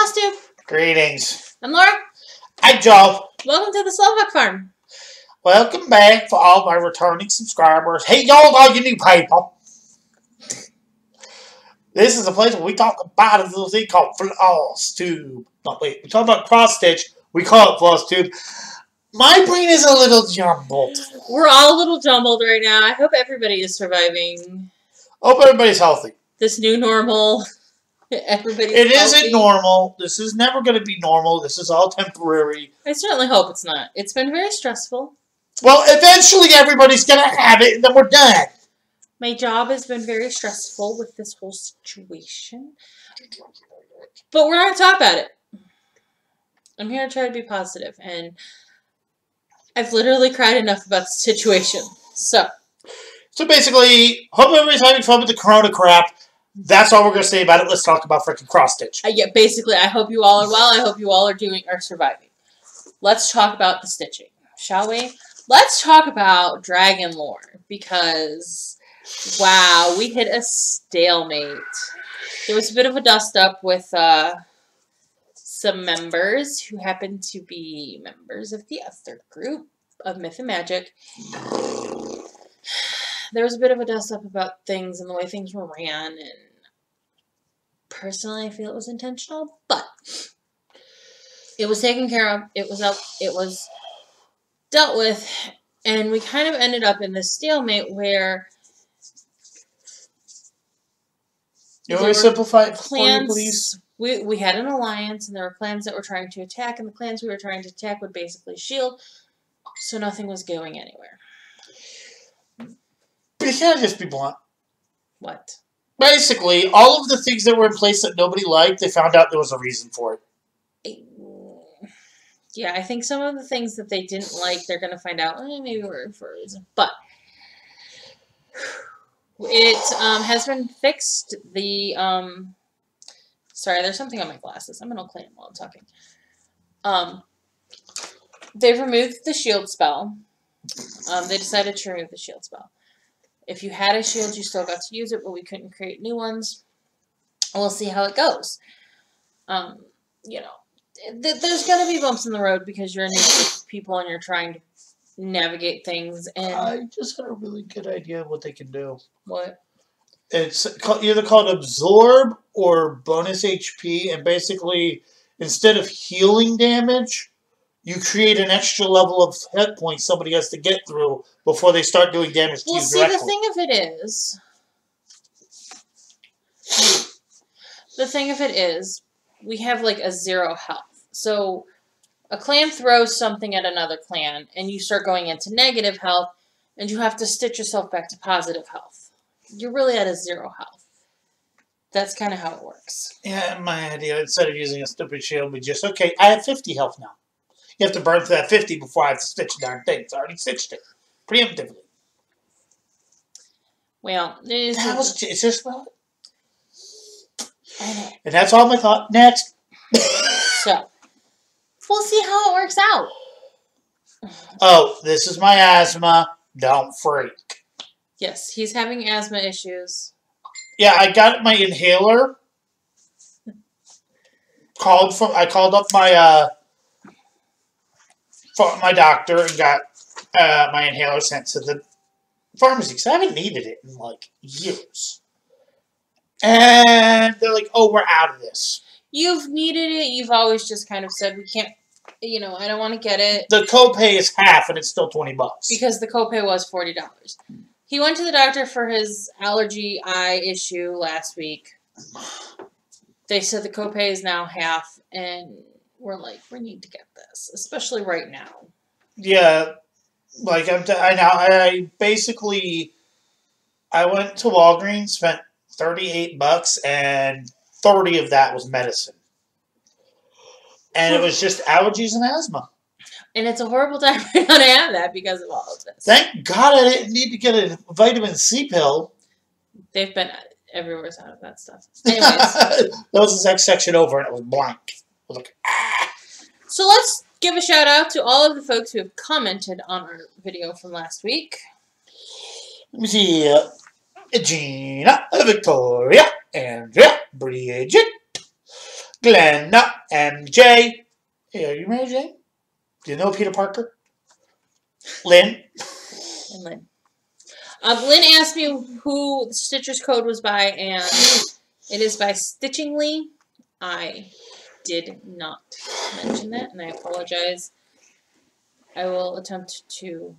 Flosstube. Greetings. I'm Laura. Hi, Joe. Welcome to the Slovak Farm. Welcome back for all my returning subscribers. Hey, y'all, all you new people. This is a place where we talk about a little thing called Flosstube. No, wait, we talk about cross-stitch. We call it Flosstube. My brain is a little jumbled. We're all a little jumbled right now. I hope everybody is surviving. Hope everybody's healthy. This new normal. Everybody's It healthy. isn't normal. This is never going to be normal. This is all temporary. I certainly hope it's not. It's been very stressful. Well, eventually everybody's going to have it, and then we're done. My job has been very stressful with this whole situation. But we're not going to talk about it. I'm here to try to be positive, and I've literally cried enough about the situation. So basically, hope everybody's having fun with the corona crap. That's all we're going to say about it. Let's talk about freaking cross-stitch. yeah, basically, I hope you all are well. I hope you all are surviving. Let's talk about the stitching, shall we? Let's talk about dragon lore, because, wow, we hit a stalemate. There was a bit of a dust-up with some members who happened to be members of the other group of Myth and Magic. There was a bit of a dust-up about things and the way things were ran, and personally I feel it was intentional, but it was taken care of, it was dealt with, and we kind of ended up in this stalemate where You want me to simplify it for you, clans, please? we had an alliance, and there were clans that were trying to attack, and the clans we were trying to attack would basically shield, so nothing was going anywhere. But you can't just be blunt. What? Basically, all of the things that were in place that nobody liked, they found out there was a reason for it. Yeah, I think some of the things that they didn't like, they're going to find out, maybe were for a reason. But it has been fixed. Sorry, there's something on my glasses. I'm going to clean them while I'm talking. They've removed the shield spell. They decided to remove the shield spell. If you had a shield, you still got to use it, but we couldn't create new ones. We'll see how it goes. You know, there's going to be bumps in the road because you're a new group of people and you're trying to navigate things. And I just got a really good idea of what they can do. what? It's either called Absorb or Bonus HP, and basically, instead of healing damage, you create an extra level of hit points somebody has to get through before they start doing damage to you directly. Well, see, the thing of it is, we have like a 0 health. So, a clan throws something at another clan, and you start going into negative health, and you have to stitch yourself back to positive health. You're really at a 0 health. That's kind of how it works. Yeah, my idea, instead of using a stupid shield, we just, okay, I have 50 health now. You have to burn through that 50 before I have to stitch the darn thing. It's already stitched it. Preemptively. Well, It's just well. I know. And that's all my thought. Next. So, we'll see how it works out. Oh, this is my asthma. Don't freak. Yes, he's having asthma issues. Yeah, I got my inhaler. I called up my doctor and got my inhaler sent to the pharmacy because I haven't needed it in like years. And they're like, "Oh, we're out of this." You've needed it. You've always just kind of said, we can't, I don't want to get it. The copay is half and it's still $20. Because the copay was $40. He went to the doctor for his allergy eye issue last week. They said the copay is now half, and we're like, we need to get this, especially right now. Yeah, like I went to Walgreens, spent $38, and 30 of that was medicine, and it was just allergies and asthma. And it's a horrible time for you to have that because of all of this. Thank God I didn't need to get a vitamin C pill. They've been everywhere out of that stuff. Anyways. That was the next section over, and it was blank. I was like, ah. So let's give a shout out to all of the folks who have commented on our video from last week. Let me see. Gina, Victoria, Andrea, Bridget, Glenna, MJ. Hey, are you Mary Jane? Do you know Peter Parker? Lynn? And Lynn. Lynn asked me who the Stitcher's code was by, and it is by Stitchingly. I did not mention that, and I apologize. I will attempt to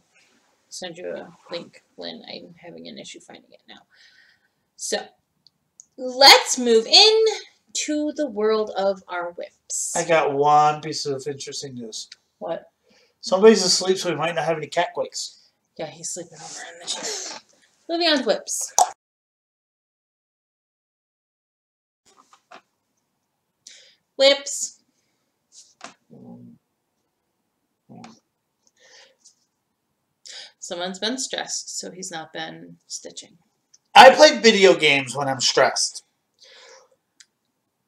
send you a link, Lynn. I'm having an issue finding it now. So, let's move in to the world of our whips. I got one piece of interesting news. What? Somebody's asleep, so we might not have any cat quakes. Yeah, he's sleeping over in the chair. Moving on to whips. Whips. Someone's been stressed, so he's not been stitching. I play video games when I'm stressed.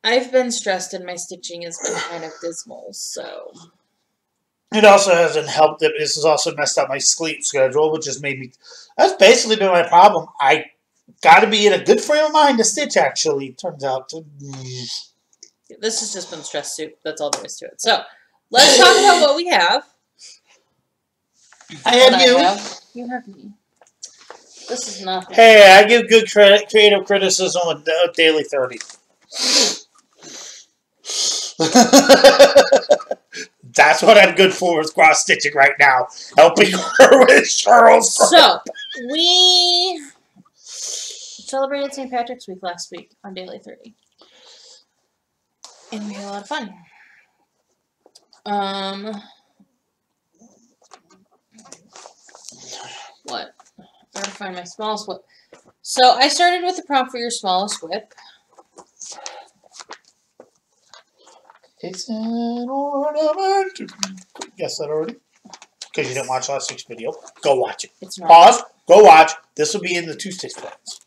I've been stressed and my stitching has been kind of dismal, so... It also hasn't helped that this has also messed up my sleep schedule, which has made me... That's basically been my problem. I got to be in a good frame of mind to stitch, actually, turns out. This has just been stress soup. That's all there is to it. So, let's talk about what we have. I have you. You have me. This is nothing. Hey, I give good creative criticism with Daily 30. That's what I'm good for with cross stitching right now. Helping her with Cheryl's. So, we celebrated St. Patrick's Week last week on Daily 30. And we had a lot of fun. What? I gotta find my smallest whip. So, I started with the prompt for your smallest whip. It's an ornament. Guess that already? Because you didn't watch last week's video. Go watch it. It's not. Pause. Go watch. This will be in the 2 stitch plans.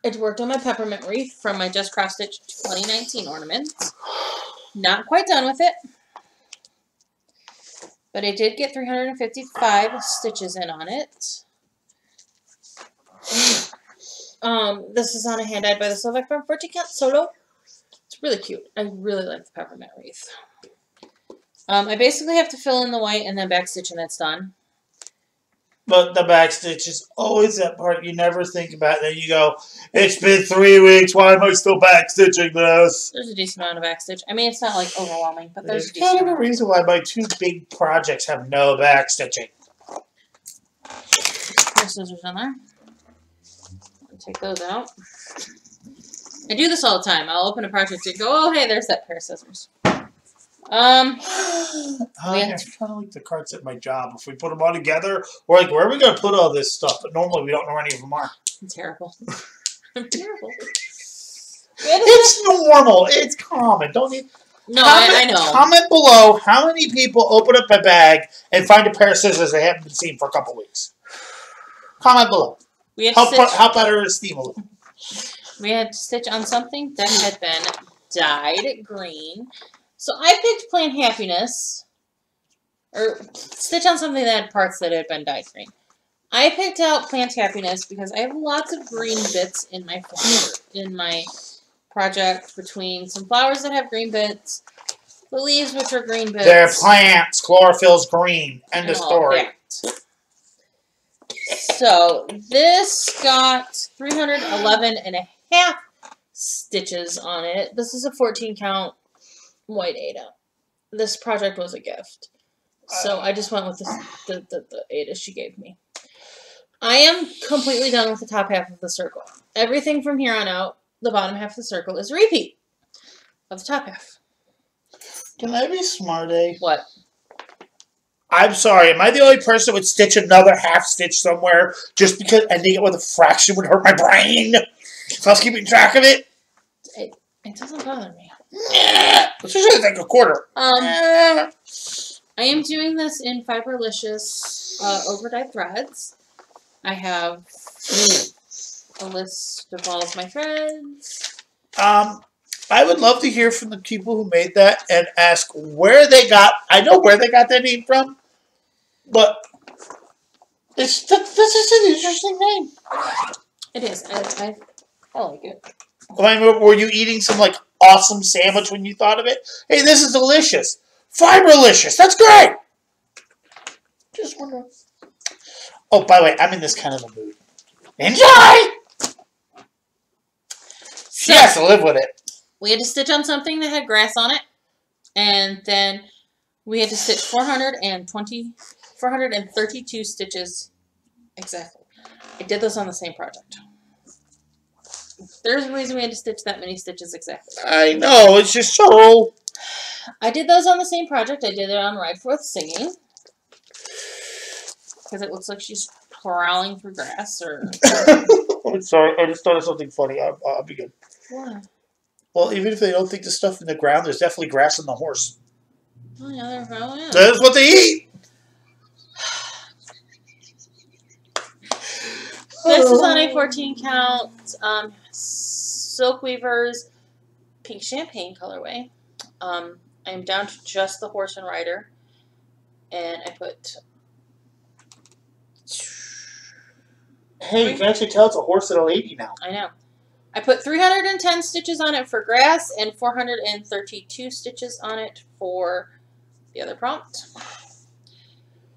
It worked on my peppermint wreath from my Just Cross Stitch 2019 ornaments. Not quite done with it. But I did get 355 stitches in on it. This is on a hand dyed by the Slovak from 14 count solo. It's really cute. I really like the peppermint wreath. I basically have to fill in the white and then backstitch and it's done. But the backstitch is always that part you never think about. Then you go, it's been 3 weeks. Why am I still backstitching this? There's a decent amount of backstitch. I mean, it's not like overwhelming, but there's a decent kind of a amount. reason why my 2 big projects have no backstitching. There's scissors in there. I'll take those out. I do this all the time. I'll open a project and go, oh, hey, there's that pair of scissors. I kind of like the carts at my job. If we put them all together, we're like, where are we going to put all this stuff? But normally we don't know where any of them are. I'm terrible. I'm terrible. It's normal. It's common. Don't you? No, I know. Comment below how many people open up a bag and find a pair of scissors they haven't been seen for a couple weeks. Comment below. Help out our esteem a little. We had to stitch on something that had been dyed green. So I picked Plant Happiness, or stitch on something that had parts that had been dyed green. I picked out Plant Happiness because I have lots of green bits in my project between some flowers that have green bits, the leaves which are green bits. They're plants. Chlorophyll's green. End of story. So this got 311.5 stitches on it. This is a 14 count white Ada. This project was a gift. So I just went with the Ada she gave me. I am completely done with the top half of the circle. Everything from here on out, the bottom half of the circle is a repeat of the top half. Can I be smart, eh? What? I'm sorry, am I the only person that would stitch another half stitch somewhere just because ending it with a fraction would hurt my brain? If I was keeping track of it? It doesn't bother me. It's usually like a quarter. I am doing this in Fiberlicious overdyed threads. I have a list of all of my threads. I would love to hear from the people who made that and ask where they got. I know where they got that name from, but this is an interesting name. It is. I like it. I mean, were you eating some like awesome sandwich when you thought of it. Hey, this is delicious. Fiberlicious. That's great. Just wondering. Oh, by the way, I'm in this kind of a mood. Enjoy! She has to live with it. We had to stitch on something that had grass on it. And then we had to stitch 432 stitches exactly. I did those on the same project. There's a reason we had to stitch that many stitches exactly. I know, it's just so... I did those on the same project. I did it on Ride Forth Singing. Because it looks like she's prowling through grass or... I'm sorry, I just thought of something funny. I'll be good. What? Well, even if they don't think the stuff in the ground, there's definitely grass in the horse. Oh, yeah, they're probably... That's what they eat! This is on a 14 count Silk Weavers pink champagne colorway. I'm down to just the horse and rider, and I put. Hey, you can actually tell it's a horse and a lady now. I know. I put 310 stitches on it for grass and 432 stitches on it for the other prompt.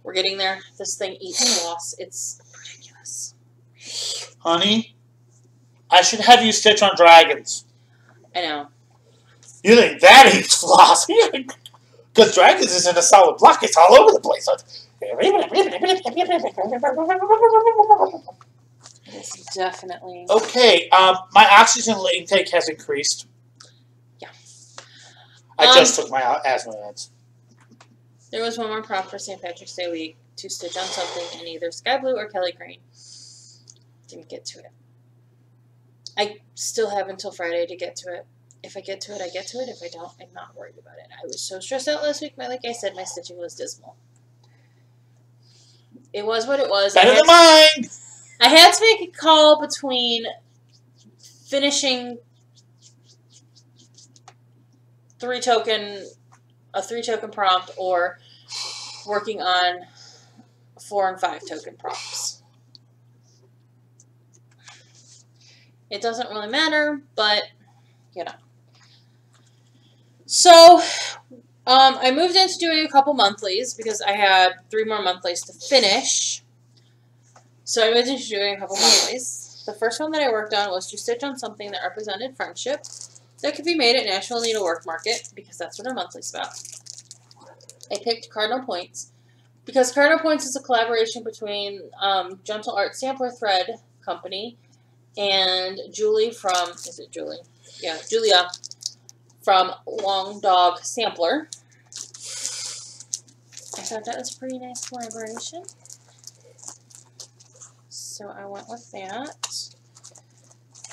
We're getting there. This thing eats moss. It's ridiculous. Honey, I should have you stitch on dragons. I know. You think that eats floss? Because dragons isn't a solid block. It's all over the place. It's definitely... Okay, my oxygen intake has increased. Yeah. I just took my asthma meds. There was one more prompt for St. Patrick's Day week to stitch on something in either sky blue or Kelly green. Didn't get to it. I still have until Friday to get to it. If I get to it, I get to it. If I don't, I'm not worried about it. I was so stressed out last week. Like I said, my stitching was dismal. It was what it was. Better than mine! I had to make a call between finishing a 3-token prompt or working on 4 and 5 token prompts. It doesn't really matter, but, you know. So, I moved into doing a couple monthlies because I had 3 more monthlies to finish. So I moved into doing a couple monthlies. The first one that I worked on was to stitch on something that represented friendship that could be made at National Needlework Market because that's what our monthly's about. I picked Cardinal Points because Cardinal Points is a collaboration between Gentle Art Sampler Thread Company and Julie from, is it Julie? Yeah, Julia from Long Dog Sampler. I thought that was a pretty nice collaboration. So I went with that.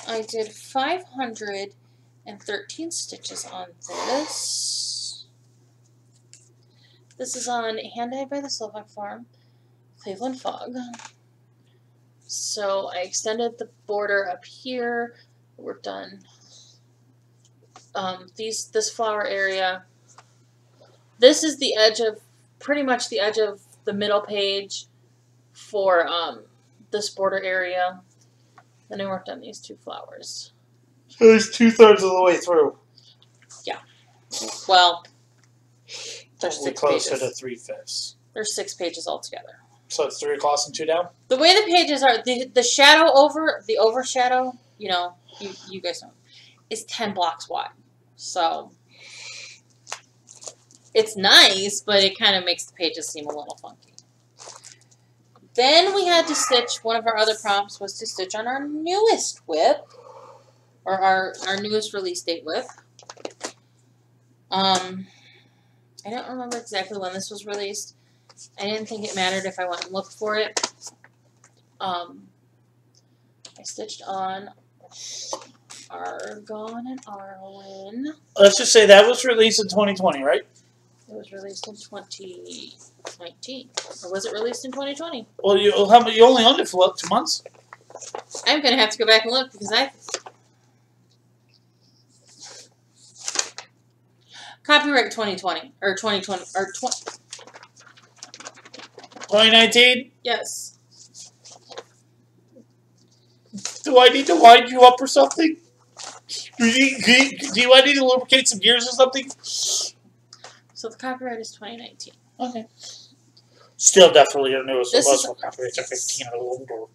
I did 513 stitches on this. This is on Hand Dyed by the Slovak Farm, Cleveland Fog. So I extended the border up here, worked on this flower area. This is the edge of, pretty much the edge of the middle page for this border area. Then I worked on these 2 flowers. So it's 2/3 of the way through. Yeah. Well, there's Probably 6 closer pages. to 3/5. There's 6 pages altogether. So it's 3 across and 2 down? The way the pages are, the shadow over, the overshadow, you know, you guys know, is 10 blocks wide. So, it's nice, but it kind of makes the pages seem a little funky. Then we had to stitch, one of our other prompts was to stitch on our newest whip, or our newest release date whip. I don't remember exactly when this was released. I didn't think it mattered if I went and looked for it. I stitched on Argon and Arwen. Let's just say that was released in 2020, right? It was released in 2019. Or was it released in 2020? Well, you only owned it for what, 2 months? I'm going to have to go back and look because Copyright 2020. Or 2020. Or 2019? Yes. Do I need to wind you up or something? Do you want me to lubricate some gears or something? So the copyright is 2019. Okay. Still definitely the newest. So This most is- of copyrights are 15 or older.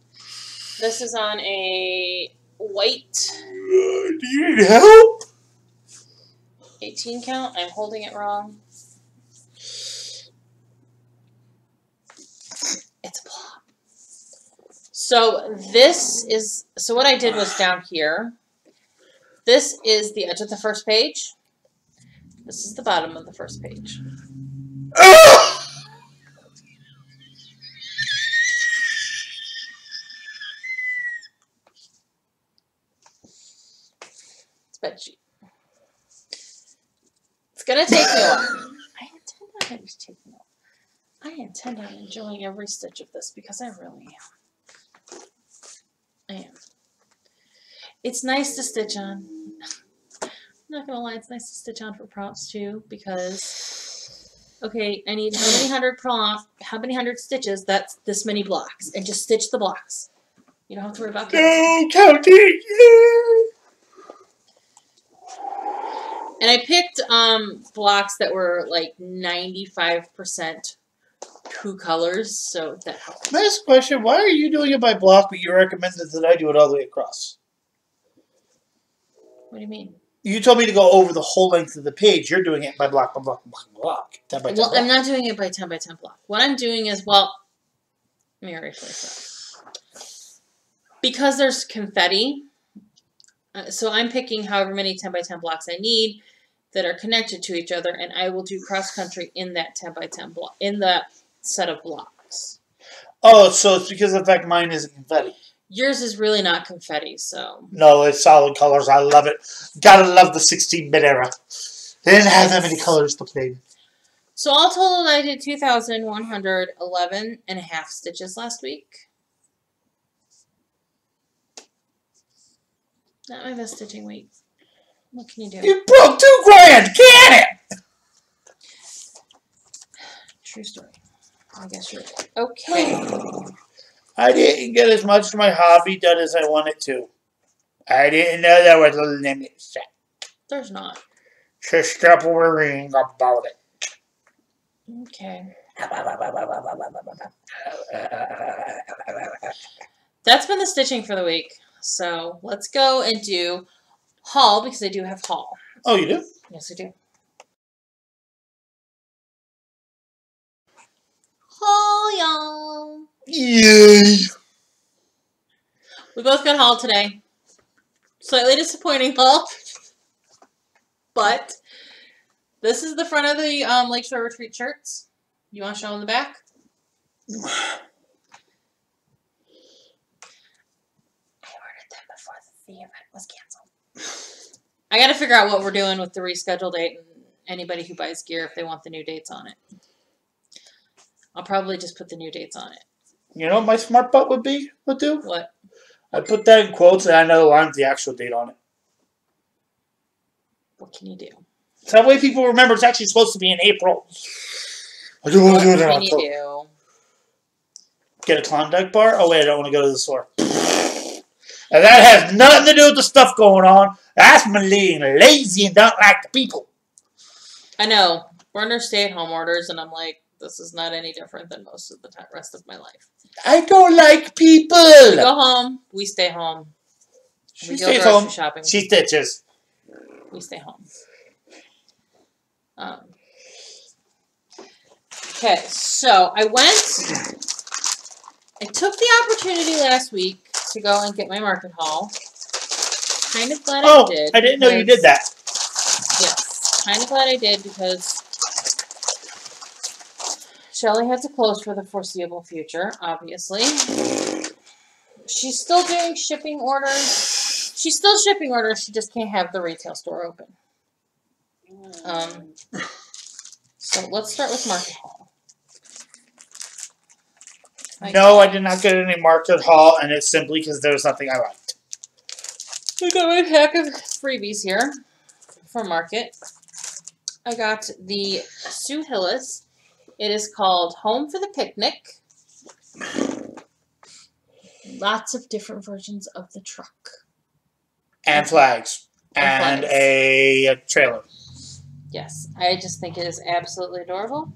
This is on a white Do you need help? 18 count. I'm holding it wrong. It's a block. So this is, so what I did was down here. This is the edge of the first page. This is the bottom of the first page. Spreadsheet. It's gonna take me a while. I intend on enjoying every stitch of this because I really am. I am. It's nice to stitch on. I'm not gonna lie, it's nice to stitch on for prompts too because, okay, I need how many hundred stitches? That's this many blocks, and just stitch the blocks. You don't have to worry about No counting. And I picked blocks that were like 95% two colors, so that helped. Nice question. Why are you doing it by block, but you recommended that I do it all the way across? What do you mean? You told me to go over the whole length of the page. You're doing it by block, by block, by block. 10 by 10 Well, block. I'm not doing it by 10 by 10 block. What I'm doing is, well, let me rephrase that. Because there's confetti, so I'm picking however many 10 by 10 blocks I need that are connected to each other, and I will do cross country in that 10 by 10 block, in that set of blocks. Oh, so it's because of the fact mine isn't confetti. Yours is really not confetti, so. No, it's solid colors. I love it. Gotta love the 16-bit era. They didn't have that many colors to play with. So all total, I did 2,111 and a half stitches last week. Not my best stitching week. What can you do? You broke $2,000. Can it? True story. I guess you're right. Okay. I didn't get as much of my hobby done as I wanted to. I didn't know there was a limit set. There's not. Just stop worrying about it. Okay. That's been the stitching for the week. So let's go and do haul because I do have haul. Oh, you do? Yes, I do. Haul, y'all. Yay! We both got haul today. Slightly disappointing haul. But this is the front of the Lakeshore Retreat shirts. You want to show them the back? I ordered them before the event was canceled. I got to figure out what we're doing with the rescheduled date and anybody who buys gear if they want the new dates on it. I'll probably just put the new dates on it. You know what my smart butt would do? What? I put that in quotes and I know I want the actual date on it. What can you do? So that way people remember it's actually supposed to be in April. I do want to do it in What can October. you do? Get a Klondike bar? Oh wait, I don't want to go to the store. And that has nothing to do with the stuff going on. That's me being lazy and don't like the people. I know. We're under stay-at-home orders, and I'm like, this is not any different than most of the rest of my life. I don't like people. We go home. We stay home. She We go stays grocery home. shopping. She stitches. We stay home. Okay, so I took the opportunity last week to go and get my market haul. Kind of glad I did. I didn't know you did that. Yes, kind of glad I did because Shelly had to close for the foreseeable future, obviously. She's still doing shipping orders. She's still shipping orders, she just can't have the retail store open. So let's start with market haul. No, I did not get any market haul, and it's simply because there was nothing I liked. I got my pack of freebies here from Market. I got the Sue Hillis. It is called Home for the Picnic. Lots of different versions of the truck. And flags. and a trailer. Yes, I just think it is absolutely adorable.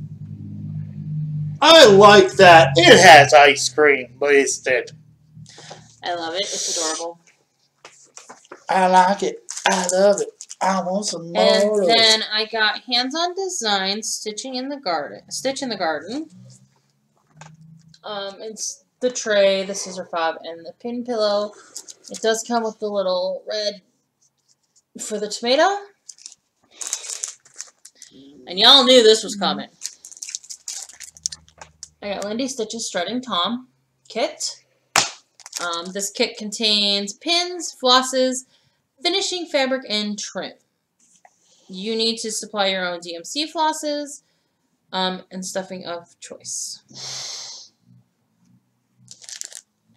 I like that. It has ice cream, but it's dead. I love it. It's adorable. I like it. I love it. I want some more. And then I got hands-on design, Stitch in the Garden. It's the tray, the scissor fob, and the pin pillow. It does come with the little red for the tomato. And y'all knew this was coming. I got Lindy Stitch's Strutting Tom kit. This kit contains pins, flosses, finishing fabric, and trim. You need to supply your own DMC flosses and stuffing of choice.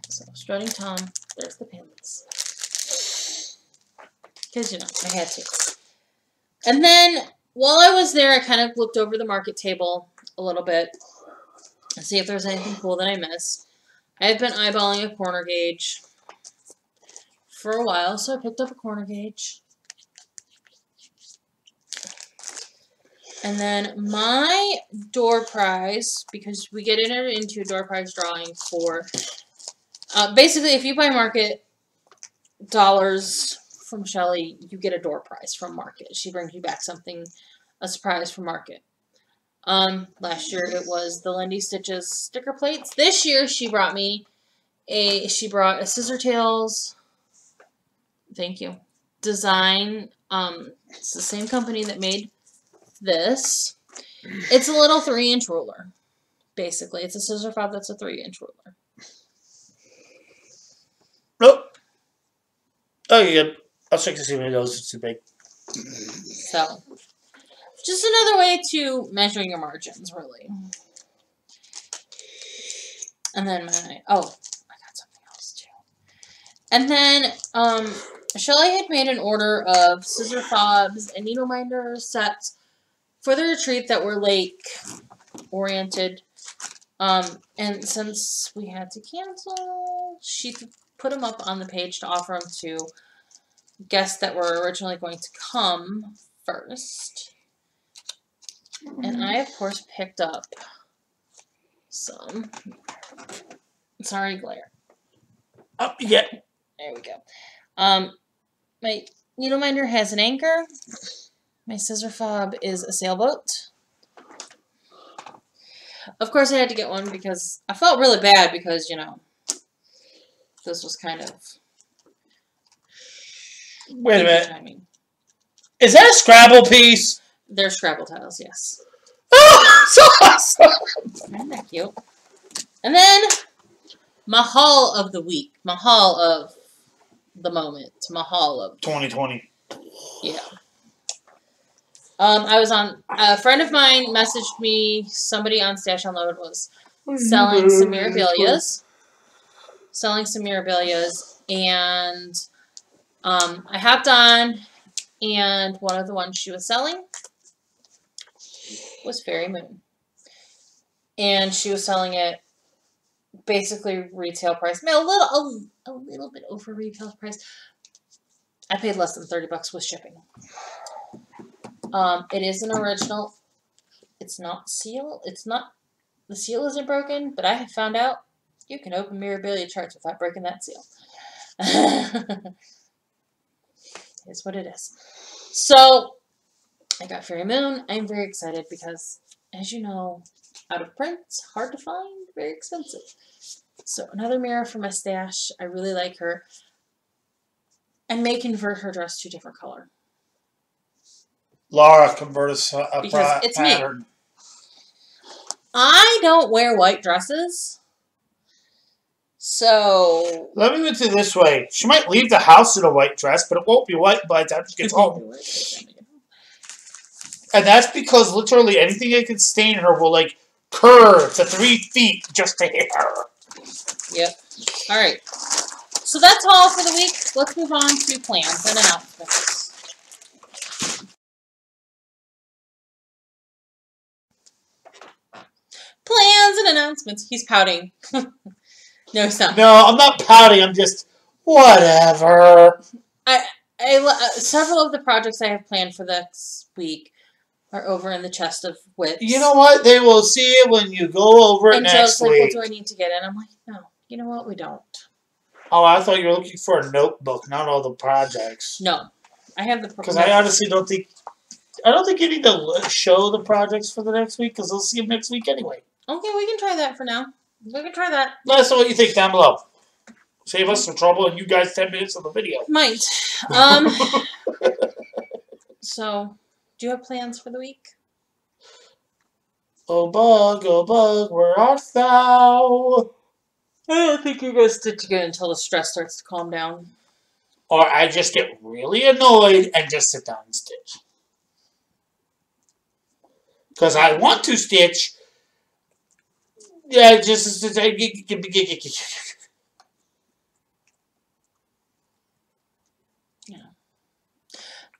So, Strutting Tom, there's the pins. Because, you know, I had to. And then, while I was there, I kind of looked over the market table a little bit to see if there's anything cool that I missed. I've been eyeballing a corner gauge for a while, so I picked up a corner gauge. And then my door prize, because we get entered into a door prize drawing for, basically if you buy Market dollars from Shelly, you get a door prize from Market. She brings you back something, a surprise from Market. Last year it was the Lindy Stitches sticker plates. This year she brought me a Scissor Tails, thank you, design. It's the same company that made this. It's a little 3-inch ruler, basically. It's a scissor fob that's a 3-inch ruler. Nope. Oh, yeah. I'll check to see if those are too big. So, just another way to measure your margins, really. And then I got something else too. And then, Shelly had made an order of scissor fobs and needle minder sets for the retreat that were lake-oriented. And since we had to cancel, she put them up on the page to offer them to guests that were originally going to come first. And I, of course, picked up some. Sorry, glare. Up you get. There we go. My needle minder has an anchor. My scissor fob is a sailboat. Of course, I had to get one because I felt really bad because, you know, this was kind of... Wait a minute. Timing. Is that a Scrabble piece? They're Scrabble tiles, yes. Oh, so awesome! Isn't that cute? And then, my haul of the week. My haul of the moment. My haul of... 2020. Yeah. I was on... A friend of mine messaged me. Somebody on Stash Unload was selling some Mirabilias. And I hopped on, and one of the ones she was selling was Fairy Moon. And she was selling it basically retail price. A little bit over retail price. I paid less than $30 with shipping. It is an original. It's not seal. The seal isn't broken, but I have found out you can open Mirabilia charts without breaking that seal. It's what it is. So, I got Fairy Moon. I'm very excited because, as you know, out of print, hard to find, very expensive. So, another mirror for my stash. I really like her. I may convert her dress to a different color. Laura converted a because it's pattern. Me. I don't wear white dresses. So... Let me put it this way. She might leave the house in a white dress, but it won't be white by the time she gets home. And that's because literally anything that can stain her will, like, curve to 3 feet just to hit her. Yep. Alright. So that's all for the week. Let's move on to plans and announcements. Plans and announcements. He's pouting. No, he's not. No, I'm not pouting. I'm just, whatever. Several of the projects I have planned for this week are over in the chest of wits. You know what? They will see it when you go over it and next Joe's like, week. what do I need to get in? I'm like, no. You know what? We don't. Oh, I thought you were looking for a notebook, not all the projects. No. I have the... Because I honestly don't think... I don't think you need to show the projects for the next week, because they'll see them next week anyway. Okay, we can try that for now. We can try that. Let us know what you think down below. Save us some trouble and you guys 10 minutes of the video. Might. So, do you have plans for the week? Oh bug, where art thou? I don't think you're going to stitch again until the stress starts to calm down. Or I just get really annoyed and just sit down and stitch. Because I want to stitch. Yeah, just... Yeah.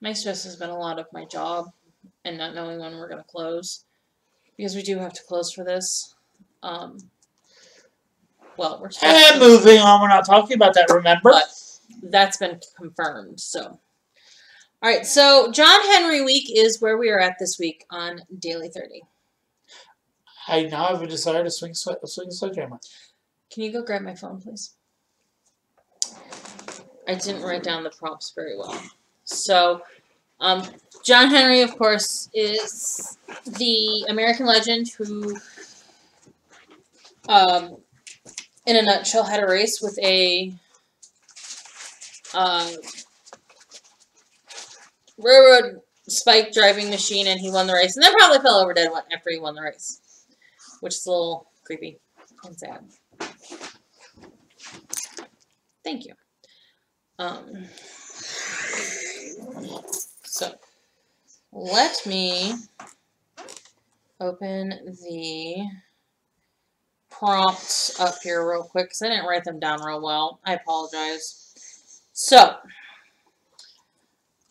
My stress has been a lot of my job and not knowing when we're going to close. Because we do have to close for this. Well, we're supposed And moving on, we're not talking about that, remember? But that's been confirmed, so. Alright, so John Henry Week is where we are at this week on Daily 30. I now have a desire to swing a sledgehammer. Can you go grab my phone, please? I didn't write down the prompts very well. So, John Henry, of course, is the American legend who, in a nutshell, had a race with a railroad spike driving machine, and he won the race. And then probably fell over dead after he won the race, which is a little creepy and sad. Thank you. So, let me open the prompts up here real quick, because I didn't write them down real well. I apologize. So,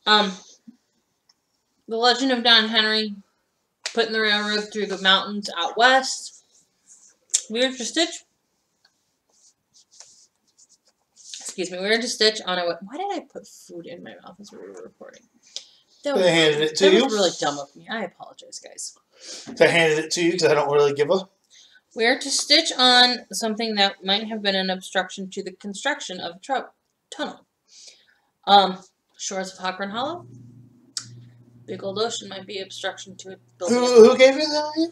the legend of John Henry, putting the railroad through the mountains out west. Weird for Stitch. Excuse me, weird to Stitch on a... Why did I put food in my mouth as we were recording? That was, They handed it to you. That was really dumb of me. I apologize, guys. They handed it to you because I don't really give a... We're to stitch on something that might have been an obstruction to the construction of a tunnel. Shores of Hawkhorn Hollow. Big old ocean might be obstruction to it. Who gave you that?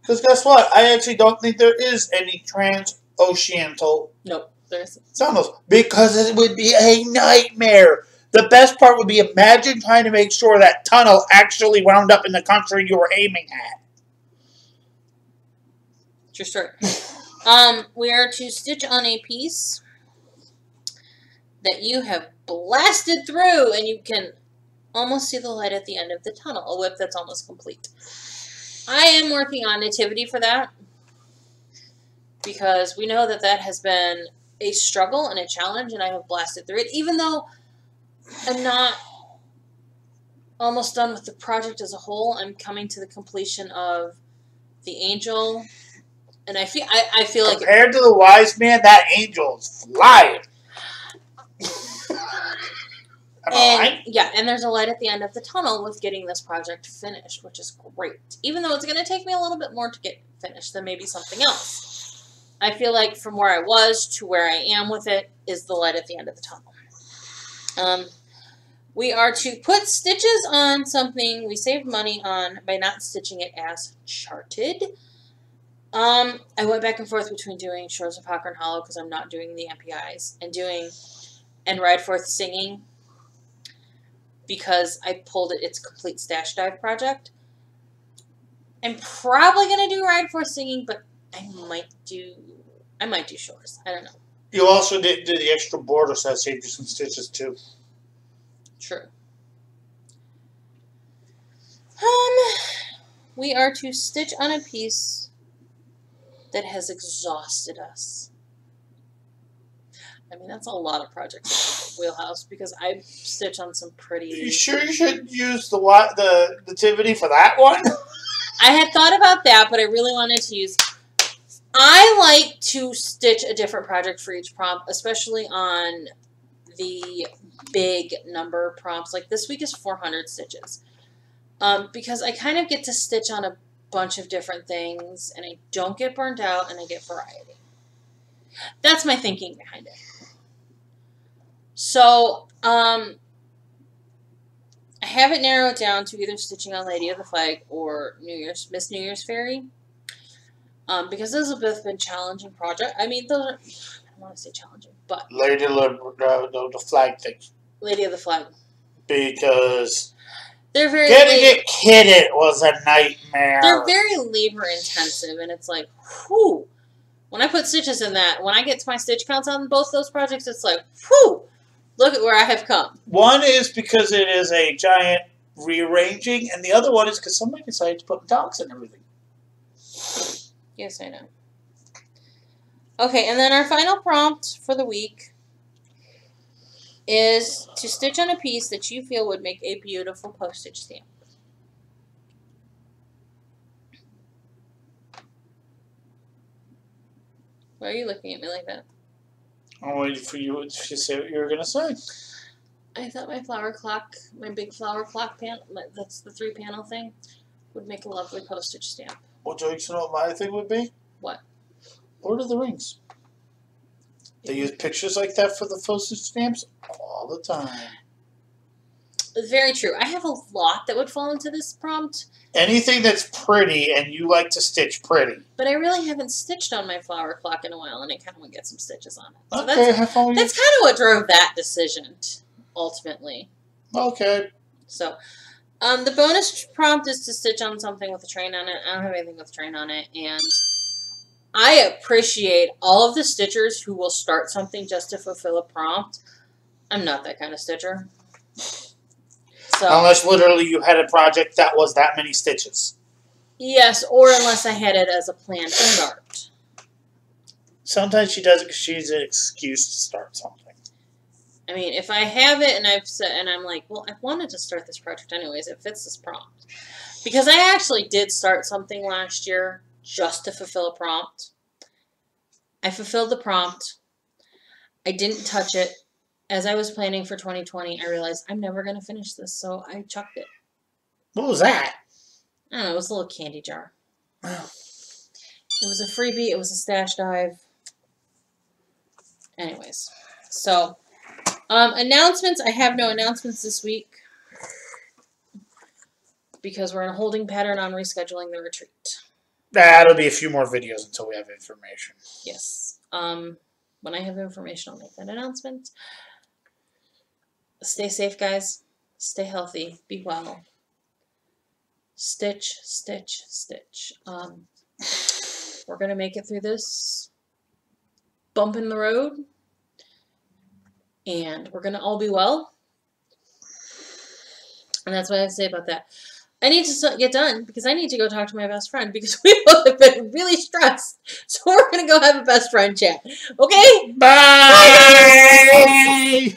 Because guess what? I actually don't think there is any transoceanic Nope, there isn't. tunnels. Because it would be a nightmare. The best part would be imagine trying to make sure that tunnel actually wound up in the country you were aiming at. True story. We are to stitch on a piece that you have blasted through, and you can almost see the light at the end of the tunnel. A whip that's almost complete. I am working on nativity for that, because we know that that has been a struggle and a challenge, and I have blasted through it, even though I'm not almost done with the project as a whole. I'm coming to the completion of the angel, and I feel like compared to the wise man, that angel is flying. And yeah, and there's a light at the end of the tunnel with getting this project finished, which is great. Even though it's going to take me a little bit more to get finished than maybe something else. I feel like from where I was to where I am with it is the light at the end of the tunnel. We are to put stitches on something we saved money on by not stitching it as charted. I went back and forth between doing Shores of Hawkhorn Hollow because I'm not doing the MPIs and Ride Forth Singing because I pulled its complete stash dive project. I'm probably gonna do Ride Forth Singing, but I might do Shores. I don't know. You also did do the extra border, so that saved you some stitches too. True. We are to stitch on a piece that has exhausted us. I mean, that's a lot of projects in the wheelhouse because I stitch on some pretty... You sure you should use the nativity for that one? I had thought about that, but I really wanted to use... I like to stitch a different project for each prompt, especially on the big number prompts. Like this week is 400 stitches. Because I kind of get to stitch on a bunch of different things, and I don't get burnt out, and I get variety. That's my thinking behind it. So, I have it narrowed down to either stitching on Lady of the Flag or Miss New Year's Fairy. Because those have both been challenging projects. I mean, those are, I don't want to say challenging, but Lady of the Flag thing. Lady of the Flag. Because they're very getting it kitted was a nightmare. They're very labor intensive, and it's like, whew. When I put stitches in that, when I get to my stitch counts on both those projects, it's like, whew, look at where I have come. One is because it is a giant rearranging, and the other one is because somebody decided to put dogs and everything. Yes, I know. Okay, and then our final prompt for the week is to stitch on a piece that you feel would make a beautiful postage stamp. Why are you looking at me like that? I'm waiting for you to say what you were going to say. I thought my flower clock, my big flower clock panel, that's the 3-panel thing, would make a lovely postage stamp. Well, do you know what my thing would be? What? Lord of the Rings. They use pictures like that for the postage stamps all the time. Very true. I have a lot that would fall into this prompt. Anything that's pretty and you like to stitch pretty. But I really haven't stitched on my flower clock in a while, and I kind of want to get some stitches on it. So okay, that's kind of what drove that decision, ultimately. Okay. So, the bonus prompt is to stitch on something with a train on it. I don't have anything with a train on it, and I appreciate all of the stitchers who will start something just to fulfill a prompt. I'm not that kind of stitcher. So, unless literally you had a project that was that many stitches. Yes, or unless I had it as a planned start. Sometimes she does it because she's an excuse to start something. I mean, if I have it and I've said, and I'm like, well, I wanted to start this project anyways, it fits this prompt. Because I actually did start something last year just to fulfill a prompt. I fulfilled the prompt. I didn't touch it. As I was planning for 2020, I realized I'm never going to finish this, so I chucked it. What was that? I don't know, it was a little candy jar. It was a freebie, it was a stash dive. Anyways, so, announcements. I have no announcements this week because we're in a holding pattern on rescheduling the retreat. That'll be a few more videos until we have information. Yes. When I have information, I'll make that announcement. Stay safe, guys. Stay healthy. Be well. Stitch, stitch, stitch. We're going to make it through this bump in the road. And we're going to all be well. And that's what I have to say about that. I need to get done because I need to go talk to my best friend because we both have been really stressed. So we're going to go have a best friend chat. Okay? Bye! Bye.